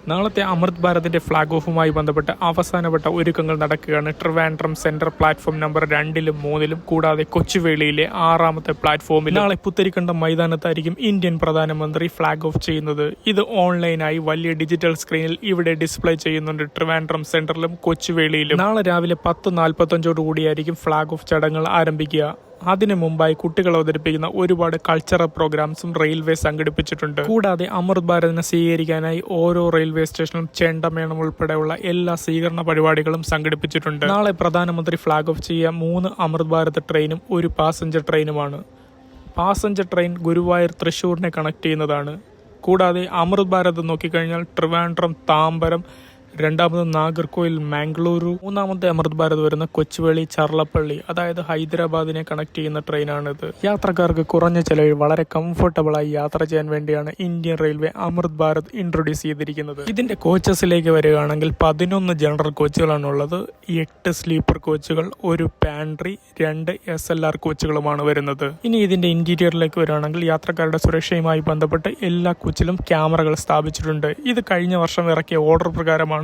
നാളത്തെ അമൃത് ഭാരതിന്റെ ഫ്ളാഗ് ഓഫുമായി ബന്ധപ്പെട്ട് അവസാനപ്പെട്ട ഒരുക്കങ്ങൾ നടക്കുകയാണ്. ട്രിവാൻഡ്രം സെൻട്രൽ പ്ലാറ്റ്ഫോം നമ്പർ 2-ലും 3-ലും കൂടാതെ കൊച്ചുവേളിയിലെ 6ാമത്തെ പ്ലാറ്റ്ഫോമിൽ നാളെ പുത്തരിക്കണ്ടം മൈതാനത്തായിരിക്കും ഇന്ത്യൻ പ്രധാനമന്ത്രി ഫ്ളാഗ് ഓഫ് ചെയ്യുന്നത്. ഇത് ഓൺലൈനായി വലിയ ഡിജിറ്റൽ സ്ക്രീനിൽ ഇവിടെ ഡിസ്പ്ലേ ചെയ്യുന്നുണ്ട്. ട്രിവാൻഡ്രം സെൻട്രലും കൊച്ചുവേളിയിലും നാളെ രാവിലെ 10:45 ഫ്ളാഗ് ഓഫ് ചടങ്ങുകൾ ആരംഭിക്കുക. അതിനു മുമ്പായി കുട്ടികൾ അവതരിപ്പിക്കുന്ന ഒരുപാട് കൾച്ചറൽ പ്രോഗ്രാംസും റെയിൽവേ സംഘടിപ്പിച്ചിട്ടുണ്ട്. കൂടാതെ അമൃത് ഭാരതിനെ സ്വീകരിക്കാനായി ഓരോ റെയിൽവേ സ്റ്റേഷനിലും ചെണ്ടമേളം ഉൾപ്പെടെയുള്ള എല്ലാ സ്വീകരണ പരിപാടികളും സംഘടിപ്പിച്ചിട്ടുണ്ട്. നാളെ പ്രധാനമന്ത്രി ഫ്ളാഗ് ഓഫ് ചെയ്യുക 3 അമൃത് ഭാരത് ട്രെയിനും 1 പാസഞ്ചർ ട്രെയിനുമാണ്. പാസഞ്ചർ ട്രെയിൻ ഗുരുവായൂർ തൃശ്ശൂരിനെ കണക്ട് ചെയ്യുന്നതാണ്. കൂടാതെ അമൃത് ഭാരത് നോക്കിക്കഴിഞ്ഞാൽ ട്രിവാൻഡ്രം താമ്പരം, 2ാമത് നാഗർകോയിൽ മാംഗ്ലൂരു, 3ാമത്തെ അമൃത് ഭാരത് വരുന്ന കൊച്ചുവേളി ചർലപ്പള്ളി, അതായത് ഹൈദരാബാദിനെ കണക്ട് ചെയ്യുന്ന ട്രെയിനാണിത്. യാത്രക്കാർക്ക് കുറഞ്ഞ ചെലവിൽ വളരെ കംഫർട്ടബിളായി യാത്ര ചെയ്യാൻ വേണ്ടിയാണ് ഇന്ത്യൻ റെയിൽവേ അമൃത് ഭാരത് ഇൻട്രൊഡ്യൂസ് ചെയ്തിരിക്കുന്നത്. ഇതിന്റെ കോച്ചസിലേക്ക് വരികയാണെങ്കിൽ 11 ജനറൽ കോച്ചുകളാണുള്ളത്, 8 സ്ലീപ്പർ കോച്ചുകൾ, 1 പാൻട്രി, 2 SLR കോച്ചുകളുമാണ് വരുന്നത്. ഇനി ഇതിന്റെ ഇന്റീരിയറിലേക്ക് വരികയാണെങ്കിൽ യാത്രക്കാരുടെ സുരക്ഷയുമായി ബന്ധപ്പെട്ട് എല്ലാ കോച്ചിലും ക്യാമറകൾ സ്ഥാപിച്ചിട്ടുണ്ട്. ഇത് കഴിഞ്ഞ വർഷം ഇറക്കിയ ഓർഡർ പ്രകാരമാണ്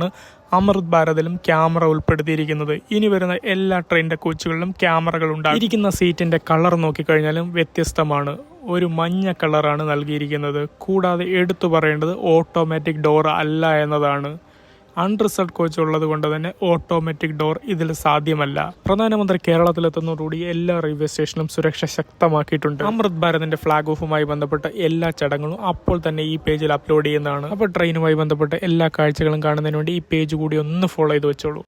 അമൃത് ഭാരതിലും ക്യാമറ ഉൾപ്പെടുത്തിയിരിക്കുന്നത്. ഇനി വരുന്ന എല്ലാ ട്രെയിനിന്റെ കോച്ചുകളിലും ക്യാമറകൾ ഉണ്ടാകും. ഇരിക്കുന്ന സീറ്റിന്റെ കളർ നോക്കിക്കഴിഞ്ഞാലും വ്യത്യസ്തമാണ്. ഒരു മഞ്ഞ കളറാണ് നൽകിയിരിക്കുന്നത്. കൂടാതെ എടുത്തു പറയേണ്ടത് ഓട്ടോമാറ്റിക് ഡോർ അല്ല എന്നതാണ്. അൺറിസർവ്ഡ് കോച്ച് ഉള്ളത് കൊണ്ട് തന്നെ ഓട്ടോമാറ്റിക് ഡോർ ഇതിൽ സാധ്യമല്ല. പ്രധാനമന്ത്രി കേരളത്തിലെത്തുന്നതോടുകൂടി എല്ലാ റെയിൽവേ സ്റ്റേഷനിലും സുരക്ഷ ശക്തമാക്കിയിട്ടുണ്ട്. അമൃത് ഭാരതിന്റെ ഫ്ളാഗ് ഓഫുമായി ബന്ധപ്പെട്ട എല്ലാ ചടങ്ങുകളും അപ്പോൾ തന്നെ ഈ പേജിൽ അപ്ലോഡ് ചെയ്യുന്നതാണ്. അപ്പോൾ ട്രെയിനുമായി ബന്ധപ്പെട്ട എല്ലാ കാഴ്ചകളും കാണുന്നതിന് വേണ്ടി ഈ പേജ് കൂടി ഒന്ന് ഫോളോ ചെയ്ത് വെച്ചോളൂ.